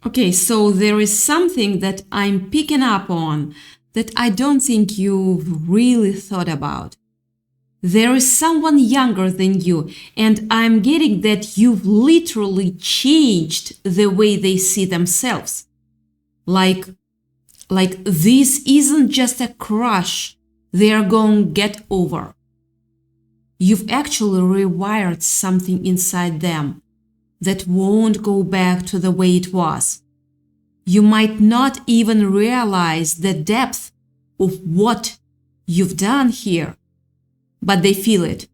Okay, so there is something that I'm picking up on that I don't think you've really thought about. There is someone younger than you, and I'm getting that you've literally changed the way they see themselves. Like, like this isn't just a crush they're going to get over. You've actually rewired something inside them that won't go back to the way it was. You might not even realize the depth of what you've done here, but they feel it.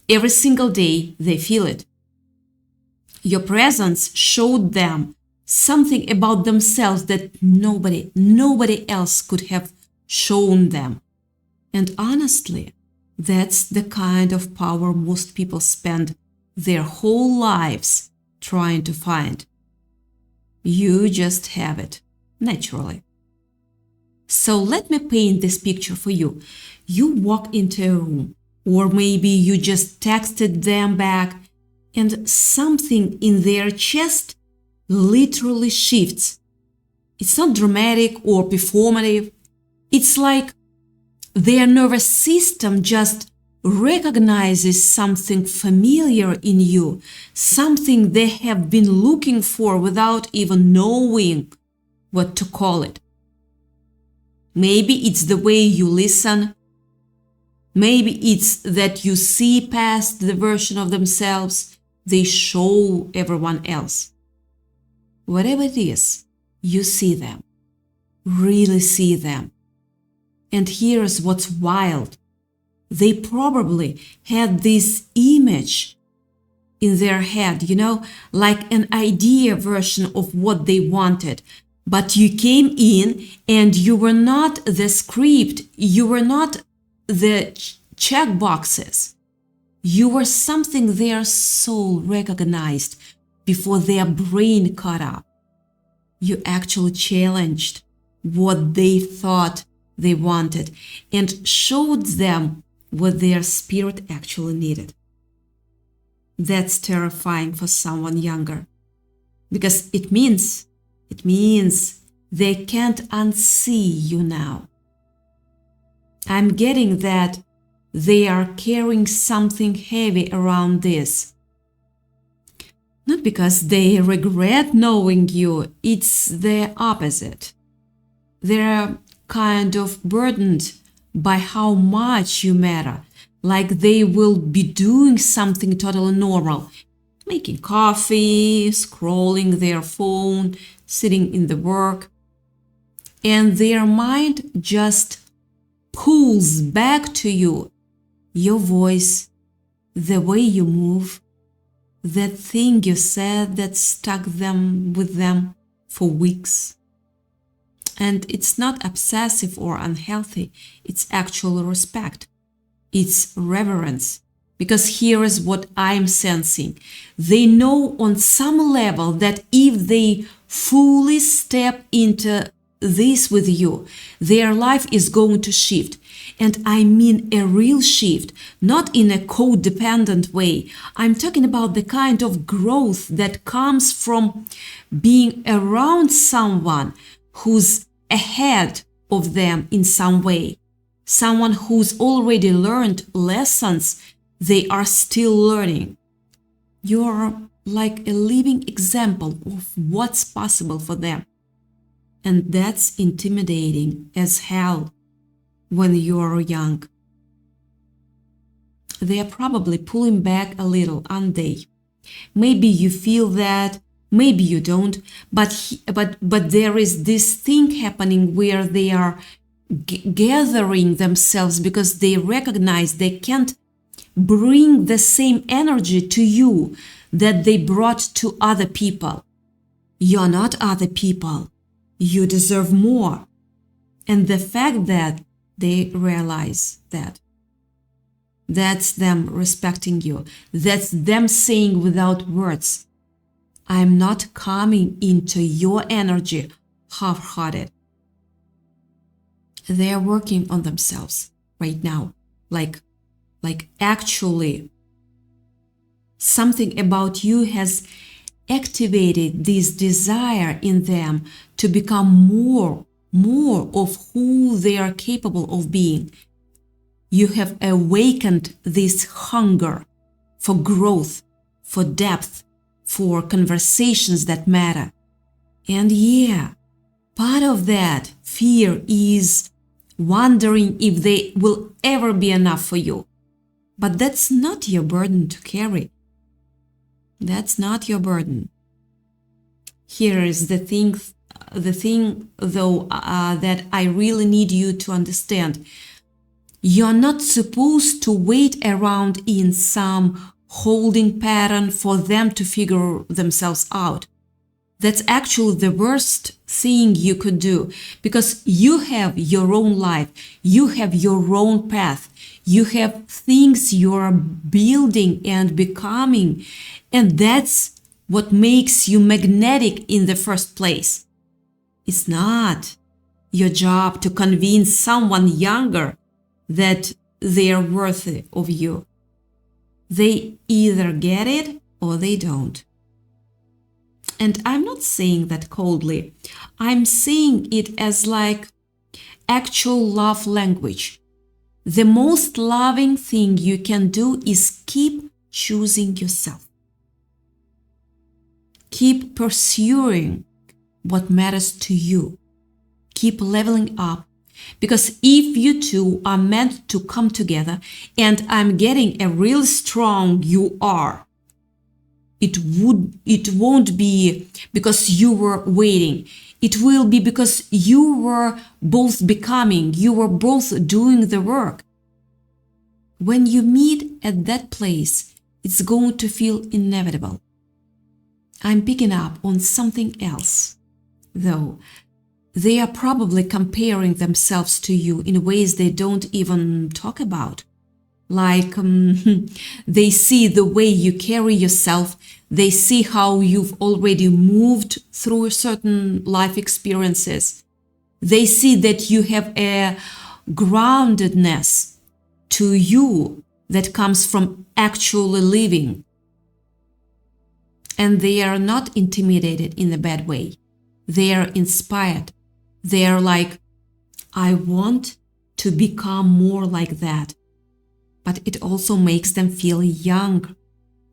Every single day, they feel it. Your presence showed them something about themselves that nobody else could have shown them. And honestly, that's the kind of power most people spend their whole lives trying to find. You just have it, naturally. So let me paint this picture for you. You walk into a room, or maybe you just texted them back, and something in their chest literally shifts. It's not dramatic or performative. It's like their nervous system just recognizes something familiar in you, something they have been looking for without even knowing what to call it. Maybe it's the way you listen. Maybe it's that you see past the version of themselves they show everyone else. Whatever it is, you see them, really see them. And here's what's wild. They probably had this image in their head, like an idea version of what they wanted. But you came in and you were not the script, you were not the check boxes. You were something their soul recognized before their brain caught up. You actually challenged what they thought they wanted and showed them what their spirit actually needed. That's terrifying for someone younger, because it means they can't unsee you now. I'm getting that they are carrying something heavy around this. Not because they regret knowing you, it's the opposite. They're kind of burdened by how much you matter, like they will be doing something totally normal, making coffee, scrolling their phone, sitting in the work, and their mind just pulls back to you, your voice, the way you move, that thing you said that stuck them with them for weeks. And it's not obsessive or unhealthy, it's actual respect. It's reverence. Because here is what I'm sensing. They know on some level that if they fully step into this with you, their life is going to shift. And I mean a real shift, not in a codependent way. I'm talking about the kind of growth that comes from being around someone who's ahead of them in some way, someone who's already learned lessons they are still learning. You're like a living example of what's possible for them. And that's intimidating as hell when you're young. They are probably pulling back a little, aren't they? Maybe you feel that, maybe you don't, but there is this thing happening where they are gathering themselves because they recognize they can't bring the same energy to you that they brought to other people. You're not other people. You deserve more. And the fact that they realize that, that's them respecting you. That's them saying without words, I'm not coming into your energy half-hearted. They are working on themselves right now. Like actually, something about you has activated this desire in them to become more of who they are capable of being. You have awakened this hunger for growth, for depth, for conversations that matter. And yeah, part of that fear is wondering if they will ever be enough for you. But that's not your burden to carry. That's not your burden. Here is the thing though, that I really need you to understand. You're not supposed to wait around in some holding pattern for them to figure themselves out. That's actually the worst thing you could do, because you have your own life, you have your own path, you have things you're building and becoming, and that's what makes you magnetic in the first place. It's not your job to convince someone younger that they are worthy of you. They either get it or they don't. And I'm not saying that coldly. I'm saying it as like actual love language. The most loving thing you can do is keep choosing yourself. Keep pursuing what matters to you. Keep leveling up. Because if you two are meant to come together, and I'm getting a real strong you are, it won't be because you were waiting. It will be because you were both becoming, you were both doing the work. When you meet at that place, it's going to feel inevitable. I'm picking up on something else, though. They are probably comparing themselves to you in ways they don't even talk about. Like they see the way you carry yourself, they see how you've already moved through certain life experiences. They see that you have a groundedness to you that comes from actually living. And they are not intimidated in a bad way. They are inspired. They are like, I want to become more like that. But it also makes them feel young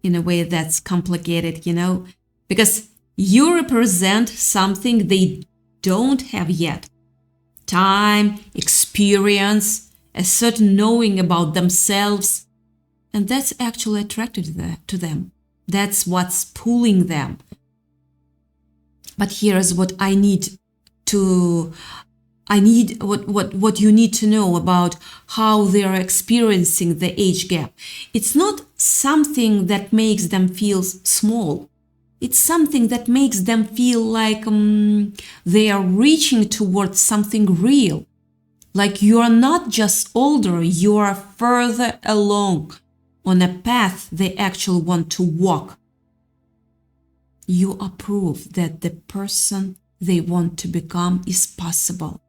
in a way that's complicated, because you represent something they don't have yet. Time, experience, a certain knowing about themselves. And that's actually attracted to them. That's what's pulling them. But here's what what you need to know about how they are experiencing the age gap. It's not something that makes them feel small. It's something that makes them feel like they are reaching towards something real. Like you are not just older, you are further along on a path they actually want to walk. You are proof that the person they want to become is possible.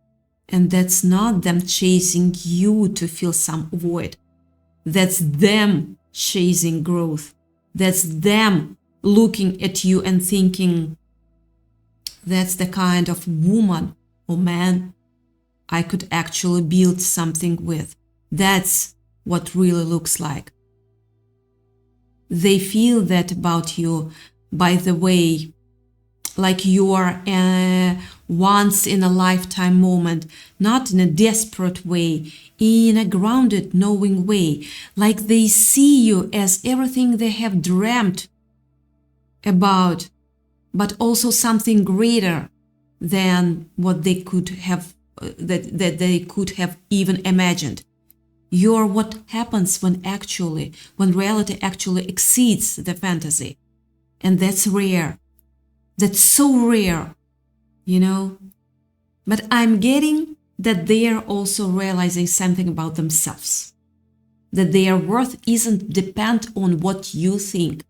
And that's not them chasing you to fill some void. That's them chasing growth. That's them looking at you and thinking, that's the kind of woman or man I could actually build something with. That's what really looks like. They feel that about you, by the way, like you are a once in a lifetime moment, not in a desperate way, in a grounded, knowing way, like they see you as everything they have dreamt about, but also something greater than what they could have, that they could have even imagined. You're what happens when reality actually exceeds the fantasy. And that's rare. That's so rare, But I'm getting that they are also realizing something about themselves. That their worth isn't dependent on what you think.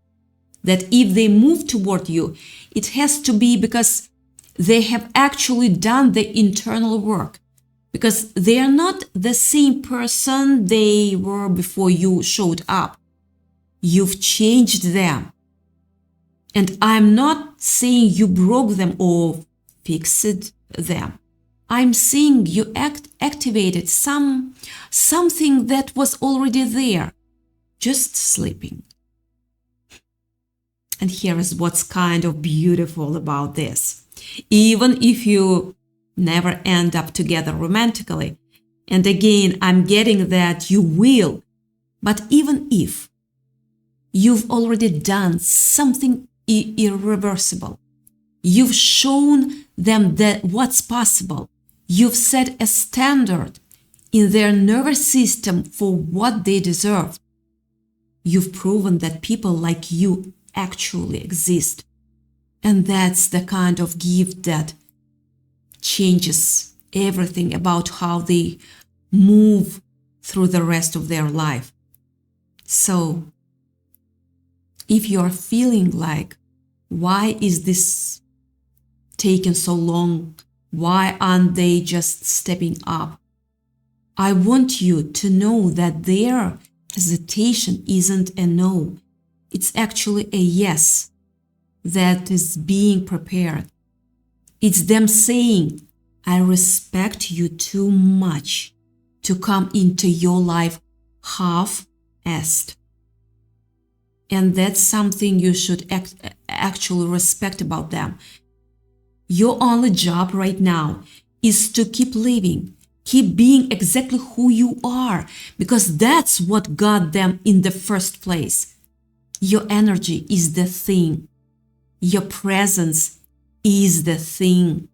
That if they move toward you, it has to be because they have actually done the internal work. Because they are not the same person they were before you showed up. You've changed them. And I'm not saying you broke them or fixed them. I'm saying you activated something that was already there, just sleeping. And here is what's kind of beautiful about this. Even if you never end up together romantically, and again, I'm getting that you will, but even if you've already done something irreversible, you've shown them that what's possible, you've set a standard in their nervous system for what they deserve. You've proven that people like you actually exist. And that's the kind of gift that changes everything about how they move through the rest of their life. So, if you're feeling like, why is this taking so long? Why aren't they just stepping up? I want you to know that their hesitation isn't a no. It's actually a yes that is being prepared. It's them saying, I respect you too much to come into your life half-assed. And that's something you should actually respect about them. Your only job right now is to keep living, keep being exactly who you are, because that's what got them in the first place. Your energy is the thing. Your presence is the thing.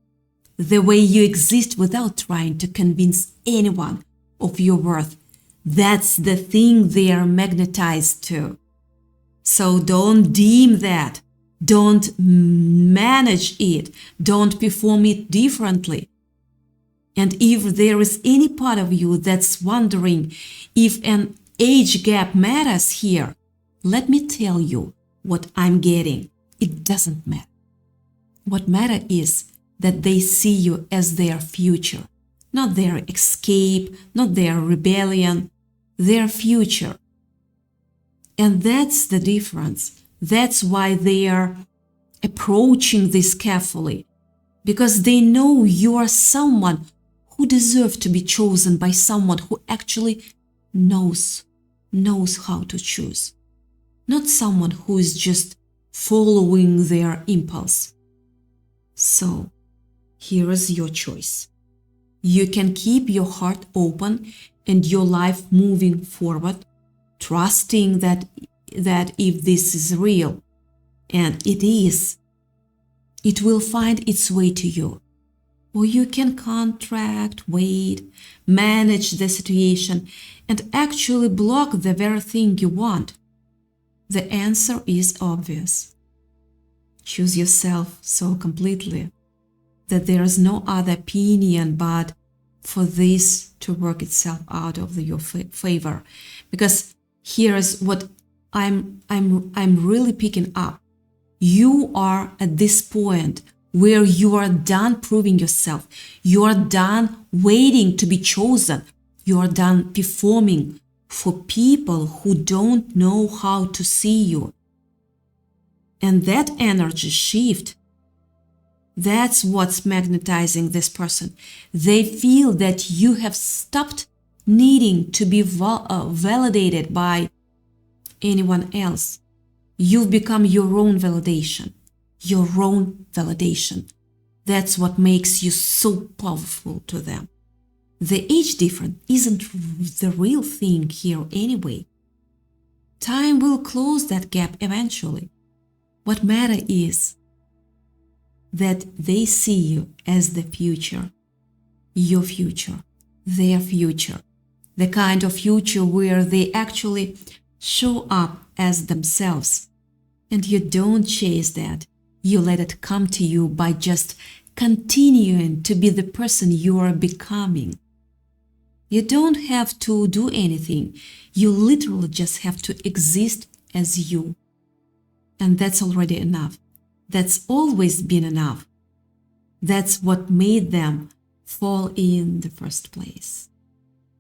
The way you exist without trying to convince anyone of your worth, that's the thing they are magnetized to. So don't dim that. Don't manage it. Don't perform it differently. And if there is any part of you that's wondering if an age gap matters here, let me tell you what I'm getting. It doesn't matter. What matters is that they see you as their future, not their escape, not their rebellion, their future. And that's the difference. That's why they are approaching this carefully, because they know you are someone who deserves to be chosen by someone who actually knows how to choose, not someone who is just following their impulse. So, here is your choice. You can keep your heart open and your life moving forward, trusting that if this is real, and it is, it will find its way to you. Or you can contract, wait, manage the situation, and actually block the very thing you want. The answer is obvious. Choose yourself so completely that there is no other opinion but for this to work itself out of your favor. Because here is what I'm really picking up. You are at this point where you are done proving yourself. You are done waiting to be chosen. You are done performing for people who don't know how to see you. And that energy shift, that's what's magnetizing this person. They feel that you have stopped needing to be validated by anyone else. You've become your own validation. Your own validation. That's what makes you so powerful to them. The age difference isn't the real thing here anyway. Time will close that gap eventually. What matters is that they see you as the future. Your future. Their future. The kind of future where they actually show up as themselves. And you don't chase that. You let it come to you by just continuing to be the person you are becoming. You don't have to do anything. You literally just have to exist as you. And that's already enough. That's always been enough. That's what made them fall in the first place.